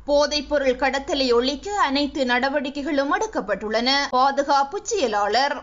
போதைப்பொருள் கடத்தலை ஒழிக்க அனைத்து நடவடிக்கைகளும் எடுக்கப்பட்டுள்ளன. பாதுகாப்பு செயலாளர்.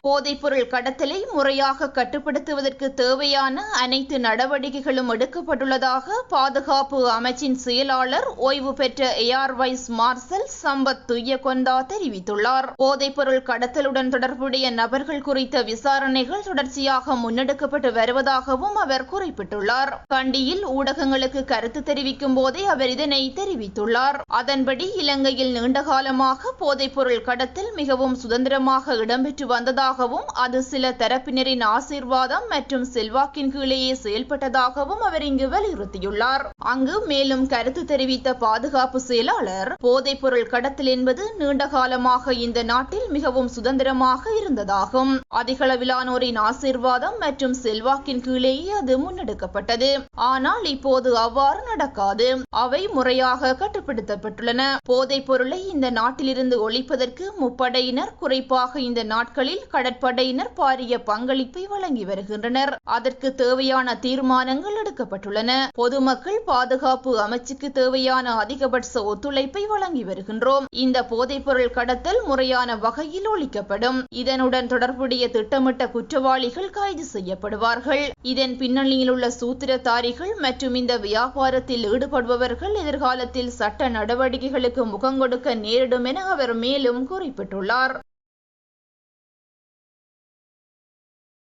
போதைப்பொருள் கடத்தலை முறையாக கட்டுப்படுத்துவதற்கு தேவையான அனைத்து நடவடிக்கைகளும் எடுக்கப்பட்டுள்ளதாக பாதுகாப்பு அமைச்சின் செயலாளர் ஓய்வு பெற்ற air vice marshal Sampath Thuyyakontha தெரிவித்துள்ளார். போதைப்பொருள் கடத்தலுடன் தொடர்புடைய நபர்கள் குறித்த விசாரணைகள் தொடர்ச்சியாக முன்னெடுக்கப்பட்டு வருவதாகவும் அவர் குறிப்பிட்டுள்ளார். கண்டியில் ஊடகங்களுக்கு கருத்து தெரிவிக்கும் போதே அவர் இதனை தெரிவித்துள்ளார். அதன்படி இலங்கையில் நீண்டகாலமாக போதைப்பொருள் கடத்தல் மிகவும் சுதந்திரமாக இடம்பெற்று வந்ததாக, அது சில தரப்பினரின் ஆசீர்வாதம் மற்றும் செல்வாக்கின் கீழேயே செயல்பட்டதாகவும் அவர் இங்கு வலியுறுத்தியுள்ளார். அங்கு மேலும் கருத்து தெரிவித்த பாதுகாப்பு செயலாளர், போதைப்பொருள் கடத்தல் என்பது நீண்டகாலமாக இந்த நாட்டில் மிகவும் சுதந்திரமாக இருந்ததாகும். அதிகளவிலானோரின் ஆசீர்வாதம் மற்றும் செல்வாக்கின் கீழேயே அது முன்னெடுக்கப்பட்டது. ஆனால் இப்போது அவ்வாறு நடக்காது. அவை முறையாக கட்டுப்படுத்தப்பட்டுள்ளன. போதைப் பொருளை இந்த நாட்டிலிருந்து ஒழிப்பதற்கு முப்படையினர், குறிப்பாக இந்த நாட்களில் கடற்படையினர் பாரிய பங்களிப்பை வழங்கி வருகின்றனர். அதற்கு தேவையான தீர்மானங்கள் எடுக்கப்பட்டுள்ளன. பொதுமக்கள் பாதுகாப்பு அமைச்சுக்கு தேவையான அதிகபட்ச ஒத்துழைப்பை வழங்கி வருகின்றோம். இந்த போதைப்பொருள் கடத்தல் முறையான வகையில் ஒழிக்கப்படும். இதனுடன் தொடர்புடைய திட்டமிட்ட குற்றவாளிகள் கைது செய்யப்படுவார்கள். இதன் பின்னணியில் உள்ள சூத்திரதாரிகள் மற்றும் இந்த வியாபாரத்தில் ஈடுபடுபவர்கள் எதிர்காலத்தில் சட்ட நடவடிக்கைகளுக்கு முகங்கொடுக்க நேரிடும் என அவர் மேலும் குறிப்பிட்டுள்ளார்.